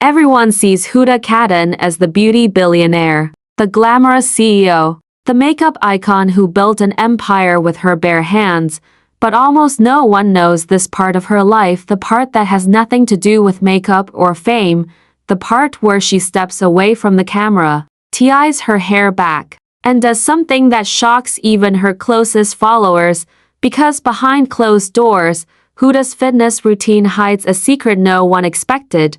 Everyone sees Huda Kattan as the beauty billionaire, the glamorous CEO, the makeup icon who built an empire with her bare hands, but almost no one knows this part of her life, the part that has nothing to do with makeup or fame, the part where she steps away from the camera, ties her hair back, and does something that shocks even her closest followers, because behind closed doors, Huda's fitness routine hides a secret no one expected.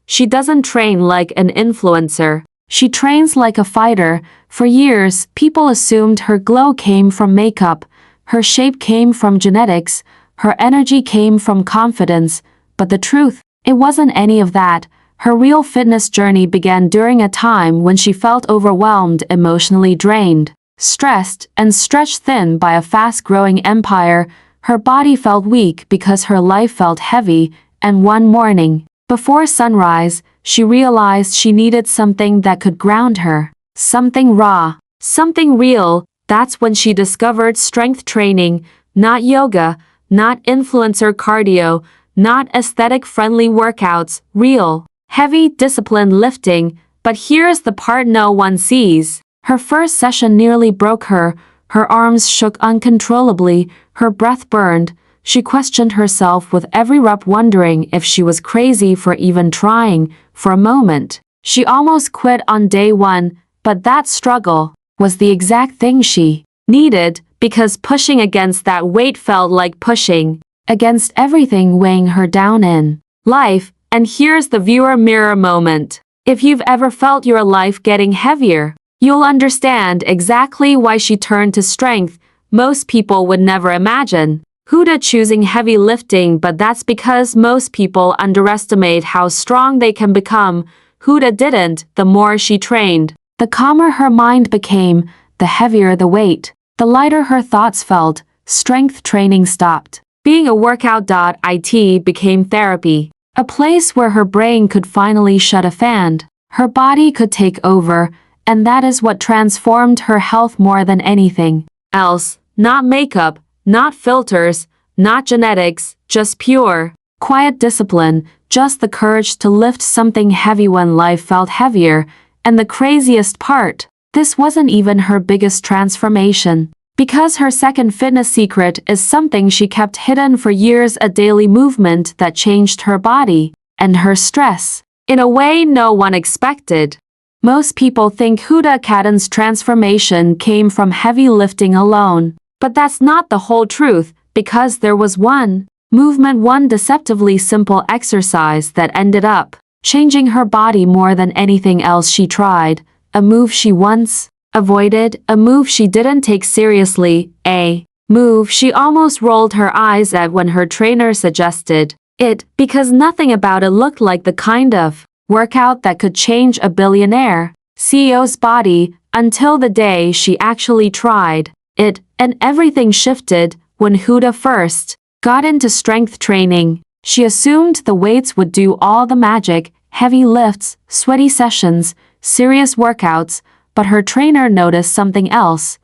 She doesn't train like an influencer. She trains like a fighter. For years, people assumed her glow came from makeup, her shape came from genetics, her energy came from confidence, but the truth, it wasn't any of that. Her real fitness journey began during a time when she felt overwhelmed, emotionally drained, stressed, and stretched thin by a fast-growing empire. Her body felt weak because her life felt heavy, and one morning, before sunrise, she realized she needed something that could ground her. Something raw, something real. That's when she discovered strength training, not yoga, not influencer cardio, not aesthetic-friendly workouts, real, heavy, disciplined lifting. But here's the part no one sees. Her first session nearly broke her. Her arms shook uncontrollably, her breath burned. She questioned herself with every rep, wondering if she was crazy for even trying. For a moment, she almost quit on day one, but that struggle was the exact thing she needed, because pushing against that weight felt like pushing against everything weighing her down in life. And here's the viewer mirror moment. If you've ever felt your life getting heavier, you'll understand exactly why she turned to strength most people would never imagine. Huda choosing heavy lifting, but that's because most people underestimate how strong they can become. Huda didn't. The more she trained, the calmer her mind became, the heavier the weight, the lighter her thoughts felt. Strength training stopped being a workout. It became therapy, a place where her brain could finally shut a fan, her body could take over, and that is what transformed her health more than anything else. Not makeup, not filters, not genetics, just pure, quiet discipline, just the courage to lift something heavy when life felt heavier. And the craziest part, this wasn't even her biggest transformation, because her second fitness secret is something she kept hidden for years: a daily movement that changed her body and her stress in a way no one expected. Most people think Huda Kattan's transformation came from heavy lifting alone, but that's not the whole truth, because there was one movement, one deceptively simple exercise that ended up changing her body more than anything else she tried, a move she once avoided, a move she didn't take seriously, a move she almost rolled her eyes at when her trainer suggested it, because nothing about it looked like the kind of workout that could change a billionaire CEO's body, until the day she actually tried it. And everything shifted when Huda first got into strength training. She assumed the weights would do all the magic, heavy lifts, sweaty sessions, serious workouts, but her trainer noticed something else.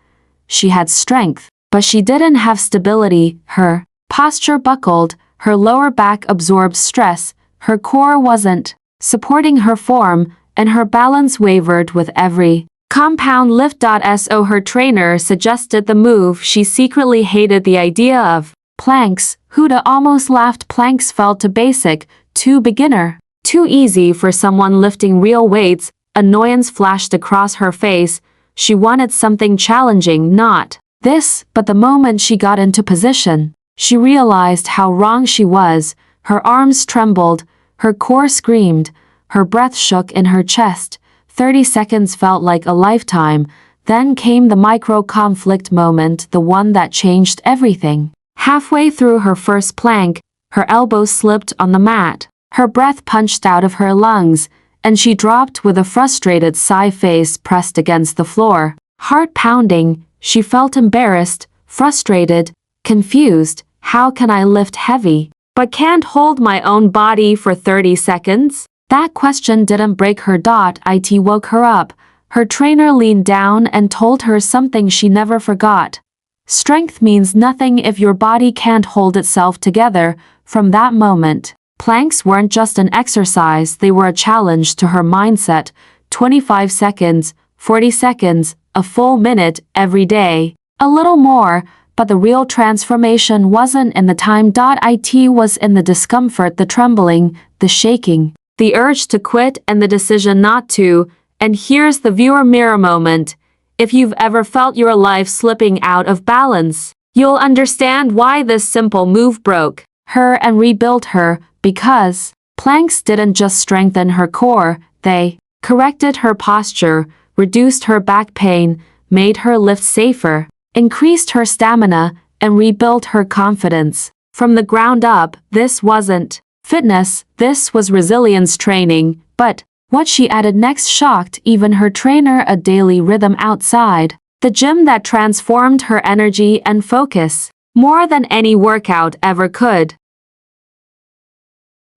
She had strength, but she didn't have stability. Her posture buckled, her lower back absorbed stress, her core wasn't supporting her form, and her balance wavered with every compound lift. So her trainer suggested the move she secretly hated, the idea of planks. Huda almost laughed. Planks felt too basic, too beginner, too easy for someone lifting real weights. Annoyance flashed across her face. She wanted something challenging, not this. But the moment she got into position, she realized how wrong she was. Her arms trembled, her core screamed, her breath shook in her chest. 30 seconds felt like a lifetime. Then came the micro-conflict moment, the one that changed everything. Halfway through her first plank, her elbows slipped on the mat, her breath punched out of her lungs, and she dropped with a frustrated sigh, face pressed against the floor. Heart pounding, she felt embarrassed, frustrated, confused. How can I lift heavy, but can't hold my own body for 30 seconds? That question didn't break her. It woke her up. Her trainer leaned down and told her something she never forgot. Strength means nothing if your body can't hold itself together. From that moment, Planks weren't just an exercise, they were a challenge to her mindset. 25 seconds, 40 seconds, a full minute every day. A little more, but the real transformation wasn't in the time. It was in the discomfort, the trembling, the shaking, the urge to quit, and the decision not to. And here's the viewer mirror moment. If you've ever felt your life slipping out of balance, you'll understand why this simple move broke her and rebuilt her, because planks didn't just strengthen her core, they corrected her posture, reduced her back pain, made her lift safer, increased her stamina, and rebuilt her confidence. From the ground up, this wasn't fitness, this was resilience training. But what she added next shocked even her trainer: a daily rhythm outside the gym that transformed her energy and focus more than any workout ever could.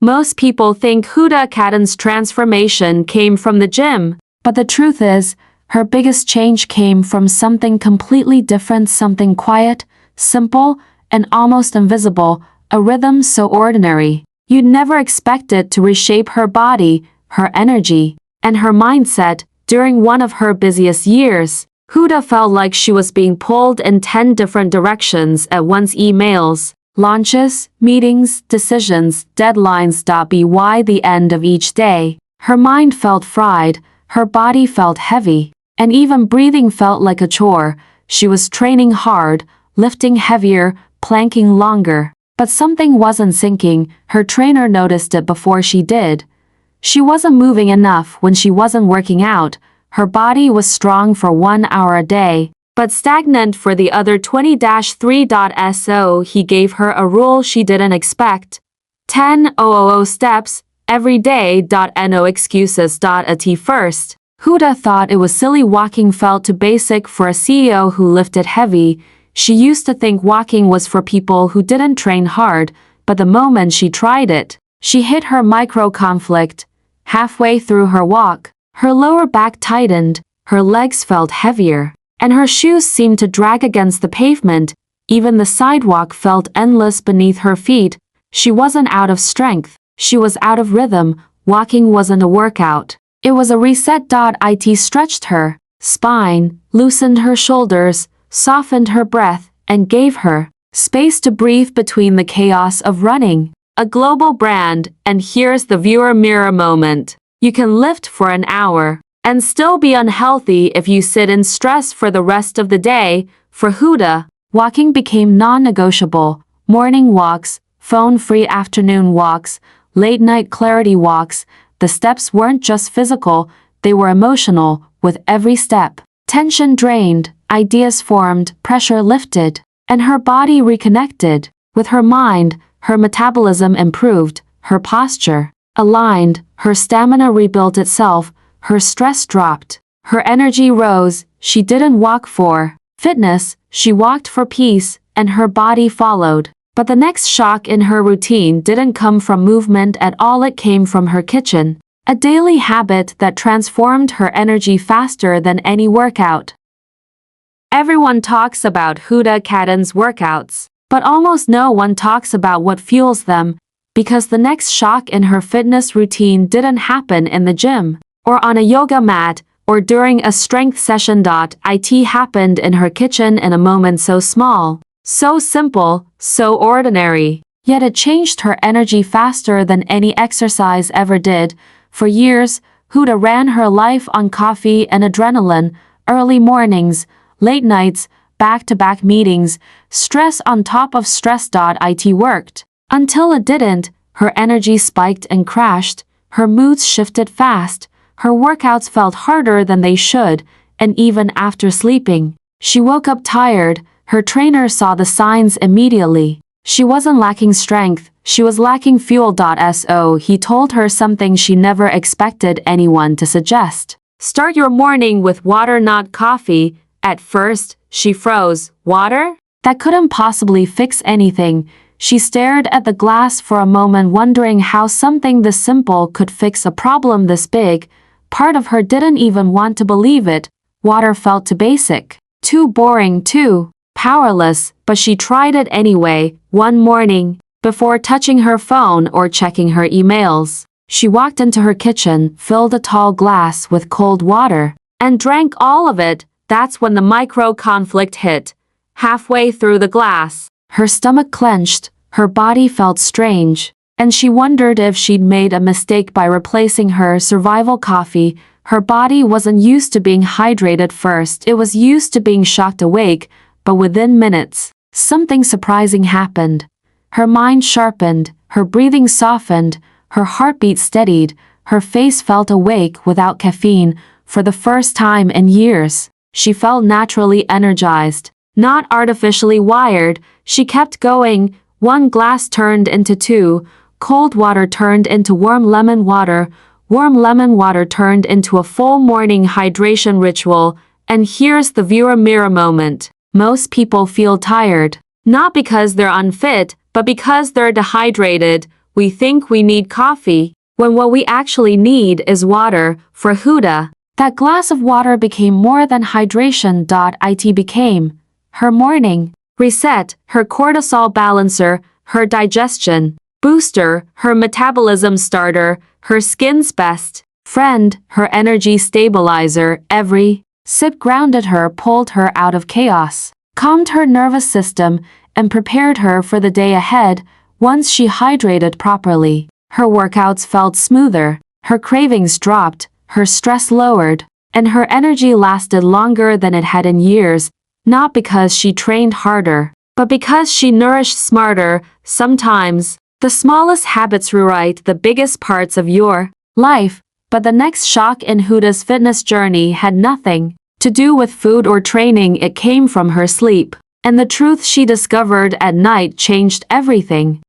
Most people think Huda Kattan's transformation came from the gym, but the truth is, her biggest change came from something completely different, something quiet, simple, and almost invisible, a rhythm so ordinary you'd never expect it to reshape her body, her energy, and her mindset. During one of her busiest years, Huda felt like she was being pulled in 10 different directions at once: emails, launches, meetings, decisions, deadlines. By the end of each day, her mind felt fried, her body felt heavy, and even breathing felt like a chore. She was training hard, lifting heavier, planking longer, but something wasn't sinking. Her trainer noticed it before she did. She wasn't moving enough when she wasn't working out. Her body was strong for 1 hour a day, but stagnant for the other 20-3. So he gave her a rule she didn't expect: 10,000 steps every day. No excuses. At first, Huda thought it was silly. Walking felt too basic for a CEO who lifted heavy. She used to think walking was for people who didn't train hard, but the moment she tried it, she hit her micro-conflict. Halfway through her walk, her lower back tightened, her legs felt heavier, and her shoes seemed to drag against the pavement. Even the sidewalk felt endless beneath her feet. She wasn't out of strength, she was out of rhythm. Walking wasn't a workout, it was a reset. It stretched her spine, loosened her shoulders, softened her breath, and gave her space to breathe between the chaos of running. A global brand, and here's the viewer mirror moment. You can lift for an hour and still be unhealthy if you sit in stress for the rest of the day. For Huda, walking became non-negotiable. Morning walks, phone-free afternoon walks, late-night clarity walks. The steps weren't just physical, they were emotional. With every step, tension drained, ideas formed, pressure lifted, and her body reconnected with her mind. Her metabolism improved, her posture aligned, her stamina rebuilt itself, her stress dropped, her energy rose. She didn't walk for fitness, she walked for peace, and her body followed. But the next shock in her routine didn't come from movement at all, it came from her kitchen, a daily habit that transformed her energy faster than any workout. Everyone talks about Huda Kattan's workouts, but almost no one talks about what fuels them, because the next shock in her fitness routine didn't happen in the gym, or on a yoga mat, or during a strength session. It happened in her kitchen in a moment so small, so simple, so ordinary, yet it changed her energy faster than any exercise ever did. For years, Huda ran her life on coffee and adrenaline, early mornings, late nights, back-to-back meetings, stress on top of stress. It worked. Until it didn't, her energy spiked and crashed, her moods shifted fast, her workouts felt harder than they should, and even after sleeping, she woke up tired. Her trainer saw the signs immediately. She wasn't lacking strength, she was lacking fuel. So he told her something she never expected anyone to suggest: start your morning with water, not coffee. At first, she froze. Water? That couldn't possibly fix anything. She stared at the glass for a moment, wondering how something this simple could fix a problem this big. Part of her didn't even want to believe it. Water felt too basic, too boring, too powerless, but she tried it anyway. One morning, before touching her phone or checking her emails. She walked into her kitchen, filled a tall glass with cold water, and drank all of it. That's when the micro-conflict hit. Halfway through the glass, her stomach clenched, her body felt strange, and she wondered if she'd made a mistake by replacing her survival coffee. Her body wasn't used to being hydrated first, it was used to being shocked awake, but within minutes, something surprising happened. Her mind sharpened, her breathing softened, her heartbeat steadied, her face felt awake without caffeine. For the first time in years, she felt naturally energized, not artificially wired. She kept going. One glass turned into two, cold water turned into warm lemon water turned into a full morning hydration ritual. And here's the viewer mirror moment. Most people feel tired, not because they're unfit, but because they're dehydrated. We think we need coffee, when what we actually need is water. For Huda, that glass of water became more than hydration. It became her morning reset, her cortisol balancer, her digestion booster, her metabolism starter, her skin's best friend, her energy stabilizer. Every sip grounded her, pulled her out of chaos, calmed her nervous system, and prepared her for the day ahead. Once she hydrated properly, her workouts felt smoother, her cravings dropped, her stress lowered, and her energy lasted longer than it had in years, not because she trained harder, but because she nourished smarter. Sometimes, the smallest habits rewrite the biggest parts of your life. But the next shock in Huda's fitness journey had nothing to do with food or training. It came from her sleep, and the truth she discovered at night changed everything.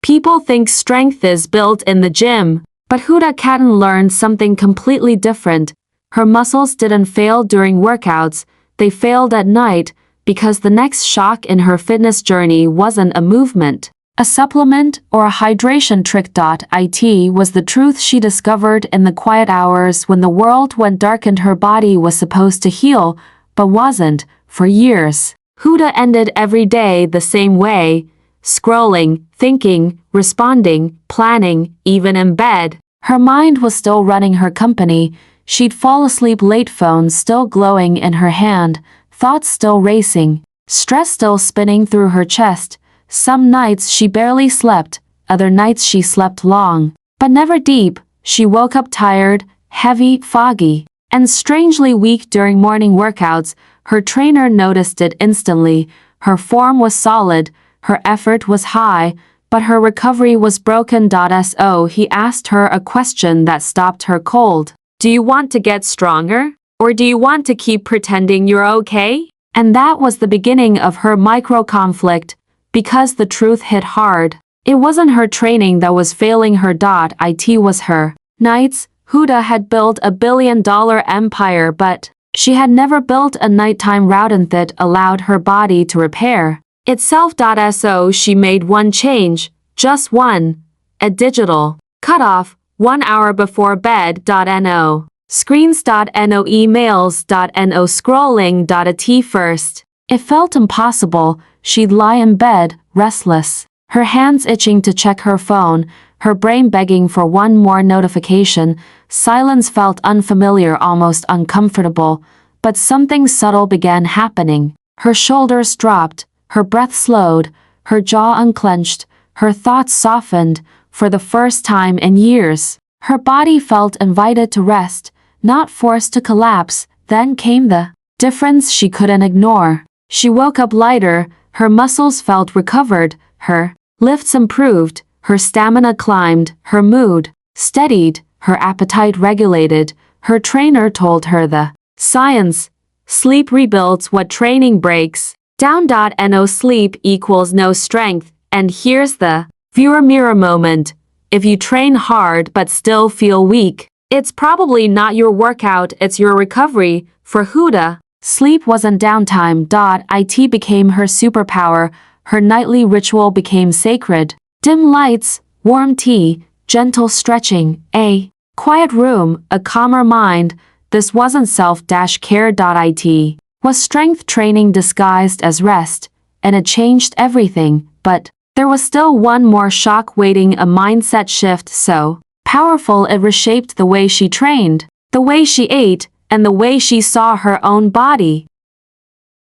People think strength is built in the gym, but Huda Kattan learned something completely different. Her muscles didn't fail during workouts, they failed at night, because the next shock in her fitness journey wasn't a movement, a supplement, or a hydration trick. It was the truth she discovered in the quiet hours when the world went dark and her body was supposed to heal, but wasn't. For years, Huda ended every day the same way, scrolling, thinking, responding, planning, even in bed. Her mind was still running her company. She'd fall asleep late, phone still glowing in her hand, thoughts still racing, stress still spinning through her chest. Some nights she barely slept, other nights she slept long, but never deep. She woke up tired, heavy, foggy, and strangely weak during morning workouts. Her trainer noticed it instantly. Her form was solid, her effort was high, but her recovery was broken. So he asked her a question that stopped her cold. Do you want to get stronger? Or do you want to keep pretending you're okay? And that was the beginning of her micro-conflict, because the truth hit hard. It wasn't her training that was failing her. It was her nights. Huda had built a billion-dollar empire, but she had never built a nighttime routine that allowed her body to repair itself. So she made one change, just one, a digital cutoff, 1 hour before bed. No screens. No emails. No scrolling. At first, it felt impossible. She'd lie in bed, restless, her hands itching to check her phone, her brain begging for one more notification. Silence felt unfamiliar, almost uncomfortable, but something subtle began happening. Her shoulders dropped, her breath slowed, her jaw unclenched, her thoughts softened. For the first time in years, her body felt invited to rest, not forced to collapse. Then came the difference she couldn't ignore. She woke up lighter, her muscles felt recovered, her lifts improved, her stamina climbed, her mood steadied, her appetite regulated. Her trainer told her the science: sleep rebuilds what training breaks down. No sleep equals no strength. And here's the viewer mirror moment. If you train hard but still feel weak, it's probably not your workout, it's your recovery. For Huda, sleep wasn't downtime. It became her superpower. Her nightly ritual became sacred. Dim lights, warm tea, gentle stretching, a quiet room, a calmer mind. This wasn't self-care. It was strength training disguised as rest, and it changed everything. but there was still one more shock waiting, a mindset shift so powerful it reshaped the way she trained, the way she ate, and the way she saw her own body.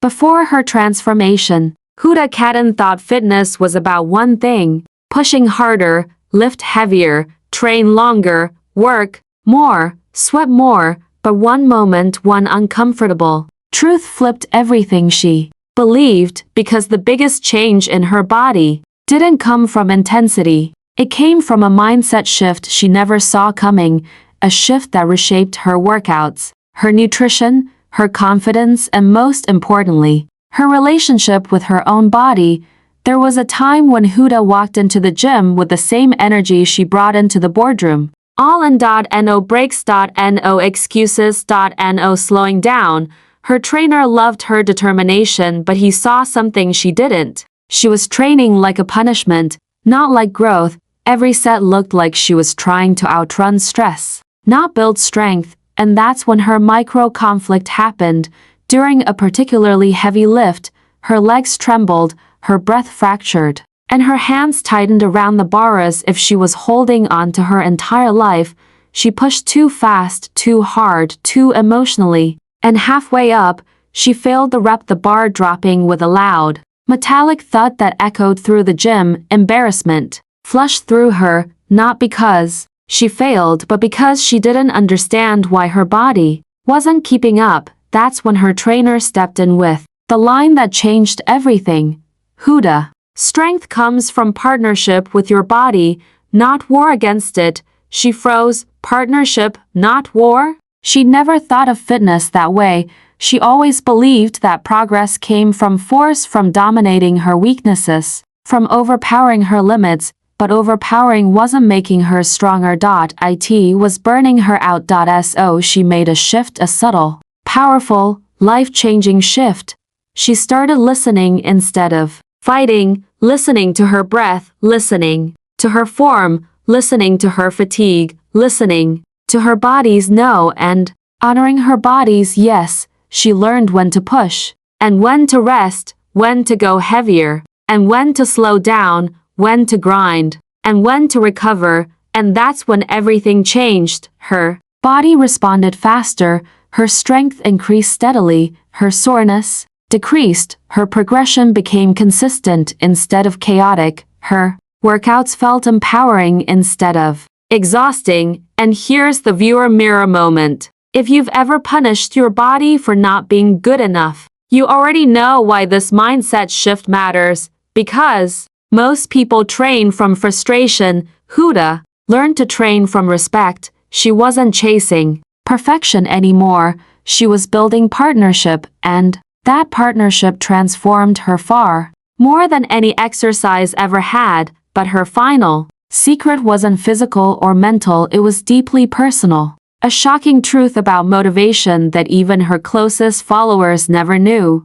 Before her transformation, Huda Kattan thought fitness was about one thing: pushing harder, lift heavier, train longer, work more, sweat more, but one moment, one uncomfortable truth flipped everything she believed, because the biggest change in her body didn't come from intensity. It came from a mindset shift she never saw coming, a shift that reshaped her workouts, her nutrition, her confidence, and most importantly, her relationship with her own body. There was a time when Huda walked into the gym with the same energy she brought into the boardroom. All in no breaks, no excuses, no slowing down. Her trainer loved her determination, but he saw something she didn't. She was training like a punishment, not like growth. Every set looked like she was trying to outrun stress, not build strength, and that's when her micro-conflict happened. During a particularly heavy lift, her legs trembled, her breath fractured, and her hands tightened around the bar as if she was holding on to her entire life. She pushed too fast, too hard, too emotionally, and halfway up, she failed the rep, the bar dropping with a loud, metallic thud that echoed through the gym. Embarrassment flushed through her, not because she failed, but because she didn't understand why her body wasn't keeping up. That's when her trainer stepped in with the line that changed everything. Huda, strength comes from partnership with your body, not war against it. She froze. Partnership, not war? She never thought of fitness that way. She always believed that progress came from force, from dominating her weaknesses, from overpowering her limits, but overpowering wasn't making her stronger. It was burning her out. So she made a shift, a subtle, powerful, life-changing shift. She started listening instead of fighting, listening to her breath, listening to her form, listening to her fatigue, listening to her body's no, and honoring her body's yes. She learned when to push, and when to rest, when to go heavier, and when to slow down, when to grind, and when to recover, and that's when everything changed. Her body responded faster, her strength increased steadily, her soreness decreased, her progression became consistent instead of chaotic, her workouts felt empowering instead of exhausting. And here's the viewer mirror moment. If you've ever punished your body for not being good enough, you already know why this mindset shift matters. Because most people train from frustration. Huda learned to train from respect. She wasn't chasing perfection anymore. She was building partnership, and that partnership transformed her far more than any exercise ever had. But her final secret wasn't physical or mental, it was deeply personal. A shocking truth about motivation that even her closest followers never knew.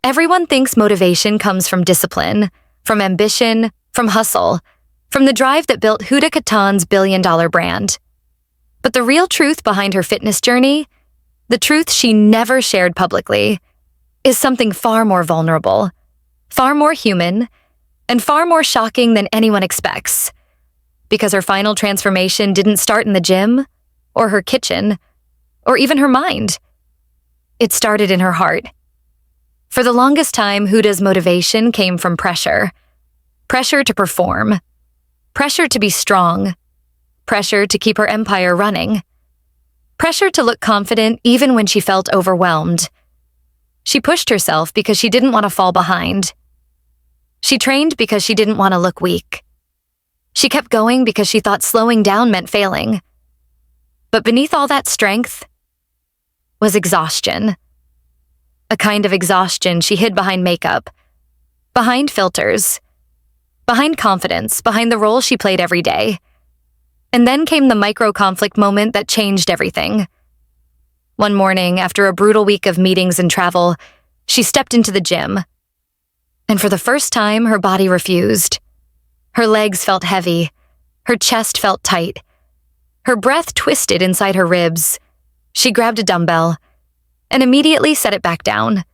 Everyone thinks motivation comes from discipline, from ambition, from hustle, from the drive that built Huda Kattan's billion-dollar brand. But the real truth behind her fitness journey, the truth she never shared publicly, is something far more vulnerable, far more human, and far more shocking than anyone expects. Because her final transformation didn't start in the gym, or her kitchen, or even her mind. It started in her heart. For the longest time, Huda's motivation came from pressure. Pressure to perform. Pressure to be strong. Pressure to keep her empire running. Pressure to look confident even when she felt overwhelmed. She pushed herself because she didn't want to fall behind. She trained because she didn't want to look weak. She kept going because she thought slowing down meant failing. But beneath all that strength was exhaustion. A kind of exhaustion she hid behind makeup, behind filters, behind confidence, behind the role she played every day. And then came the micro-conflict moment that changed everything. One morning, after a brutal week of meetings and travel, she stepped into the gym. And for the first time, her body refused. Her legs felt heavy. Her chest felt tight. Her breath twisted inside her ribs. She grabbed a dumbbell and immediately set it back down.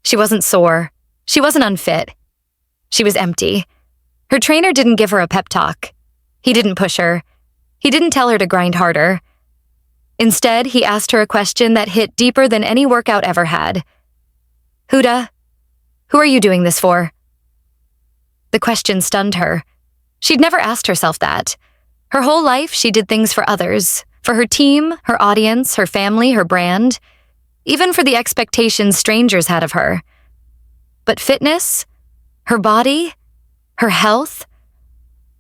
She wasn't sore. She wasn't unfit. She was empty. Her trainer didn't give her a pep talk. He didn't push her. He didn't tell her to grind harder. Instead, he asked her a question that hit deeper than any workout ever had. Huda, who are you doing this for? The question stunned her. She'd never asked herself that. Her whole life, she did things for others, for her team, her audience, her family, her brand, even for the expectations strangers had of her. But fitness, her body, her health,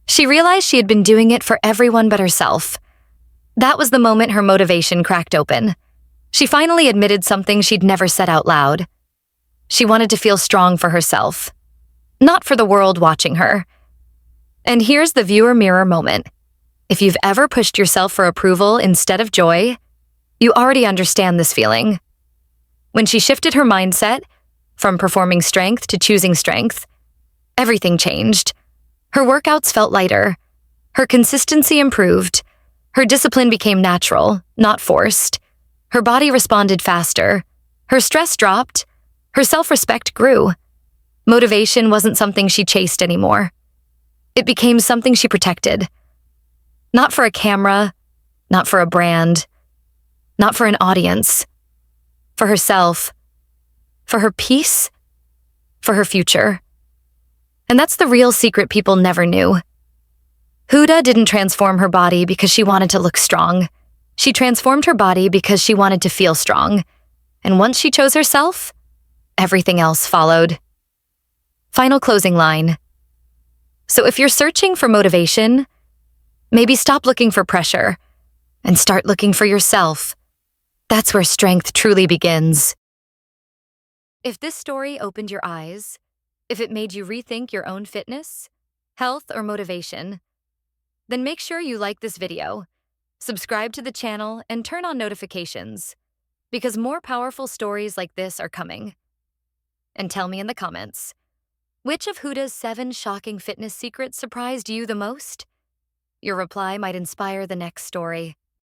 she realized she had been doing it for everyone but herself. That was the moment her motivation cracked open. She finally admitted something she'd never said out loud. She wanted to feel strong for herself, not for the world watching her. And here's the viewer mirror moment. If you've ever pushed yourself for approval instead of joy, you already understand this feeling. When she shifted her mindset, from performing strength to choosing strength, everything changed. Her workouts felt lighter. Her consistency improved. Her discipline became natural, not forced. Her body responded faster. Her stress dropped. Her self-respect grew. Motivation wasn't something she chased anymore. It became something she protected. Not for a camera, not for a brand, not for an audience. For herself, for her peace, for her future. And that's the real secret people never knew. Huda didn't transform her body because she wanted to look strong. She transformed her body because she wanted to feel strong. And once she chose herself, everything else followed. Final closing line. So if you're searching for motivation, maybe stop looking for pressure and start looking for yourself. That's where strength truly begins. If this story opened your eyes, if it made you rethink your own fitness, health, or motivation, then make sure you like this video, subscribe to the channel, and turn on notifications, because more powerful stories like this are coming. And tell me in the comments, which of Huda's 7 shocking fitness secrets surprised you the most? Your reply might inspire the next story.